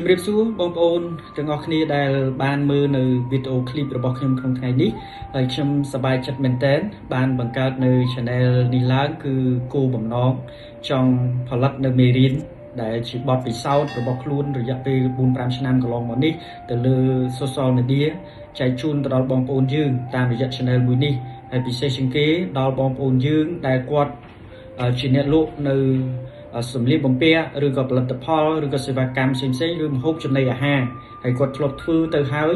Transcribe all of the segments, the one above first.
ជំរាបសួរបងប្អូនទាំងអស់គ្នាដែលបានមើលនៅវីដេអូឃ្លីបរបស់ខ្ញុំក្នុងថ្ងៃនេះហើយខ្ញុំសប្បាយចិត្តមែនទែនបានបង្កើតនៅ channel នេះឡើងគឺគោលបំណងចង់ផលិតនៅមេរៀនដែលជាបទពិសោធន៍របស់ខ្លួនរយៈពេល 4-5 ឆ្នាំកន្លងមកនេះទៅលើ social media ចែកជូនទៅដល់បងប្អូនយើងតាមរយៈ channel មួយនេះហើយពិសេសជាងគេដល់បងប្អូនយើងដែលគាត់ជាអ្នកលក់នៅសម្លៀកបំពាក់ឬក៏ផលិតផលឬក៏សេវាកម្មផ្សេងៗឬម្ហូបចំណីអាហារហើយគាត់ធ្លាប់ធ្វើទៅហើយ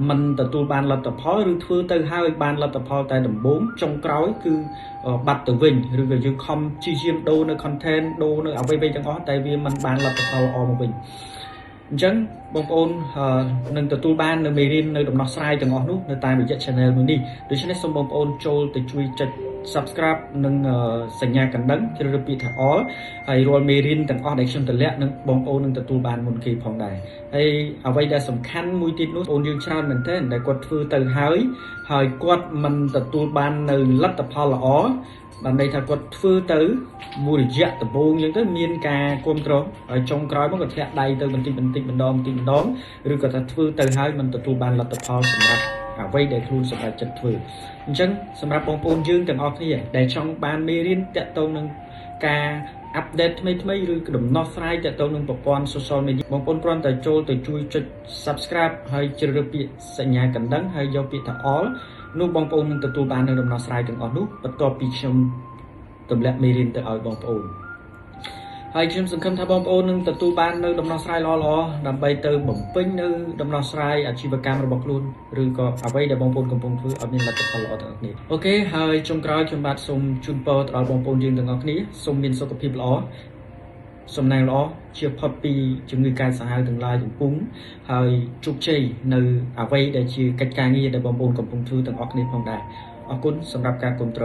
មិនទទួលបានលទ្ធផលឬធ្វើទៅហើយបានលទ្ធផលតែដំបូងចុងក្រោយគឺបាត់ទៅវិញឬក៏យើងខំព្យាយាមដូរនៅ content ដូរនៅអ្វីៗទាំងអស់តែវាមិនបានលទ្ធផលល្អមកវិញអញ្ចឹងបងប្អូននឹងទទួលបាននៅមេរៀននៅដំណោះស្រាយទាំងអស់នោះនៅតាមរយៈ channel មួយនេះដូច្នេះសូមបងប្អូនចូលទៅជួយចុច subscribe និងសញ្ញាកណ្ដឹងជ្រើសរើសពាក្យថា all ហើយរាល់មេរៀនទាំងអស់ដែលខ្ញុំតម្លាក់នឹងបងប្អូននឹងទទួលបានមុនគេផងដែរហើយអ្វីដែលសំខាន់មួយទៀតនោះបងប្អូនយើងច្រើនមែនទែនដែលគាត់ធ្វើទៅហើយគាត់មិនទទួលបាននៅលទ្ធផលល្អបានន័យថាគាត់ធ្វើទៅមួយរយៈដំបូងអញ្ចឹងទៅមានការគ្រប់គ្រងហើយចុងក្រោយមកគាត់ធ្លាក់ដៃទៅបន្តិចម្ដងឬក៏ថាធ្វើទៅហើយមិនទទួលបានលទ្ធផលសម្រាប់អ្វីដែលខ្លួនសម្រេចចិត្តធ្វើអញ្ចឹងសម្រាប់បងប្អូនយើងទាំងអស់គ្នាដែលចង់បានមេរៀនតាក់ទងនឹងការអាប់ដេតថ្មីឬក៏ដំណោះស្រាយតាក់ទងនឹងប្រព័ន្ធ social media បងប្អូនគ្រាន់តែចូលទៅជួយចុច subscribe ហើយជ្រើសរើសពាក្យសញ្ញាកណ្ដឹងហើយយកពាក្យថា all នោះបងប្អូននឹងទទួលបាននៅដំណោះស្រាយទាំងអស់នោះបន្ទាប់ពីខ្ញុំទម្លាក់មេរៀនទៅឲ្យបងប្អូនហើយខ្ញុំសង្ឃឹមថាបងប្អូននឹងទទួលបាននៅដំណោះស្រាយល្អៗដើម្បីទៅបំពេញនៅដំណោះស្រាយអាជីវកម្មរបស់ខ្លួនឬក៏អ្វីដែលបងប្អូនកំពុងធ្វើឲ្យមានលទ្ធផលល្អទាំងអស់គ្នាអូខេហើយចុងក្រោយខ្ញុំបាទសូមជូនពរទៅដល់បងប្អូនយើងទាំងអស់គ្នាសូមមានសុខភាពល្អសំណាងល្អជៀសផុតពីជំងឺកាចសាហាវទាំងឡាយទាំងពុំហើយជោគជ័យនៅអ្វីដែលជាកិច្ចការងារដែលបងប្អូនកំពុងធ្វើទាំងអស់គ្នាផងដែរអរគុណសម្រាប់ការគាំទ្រ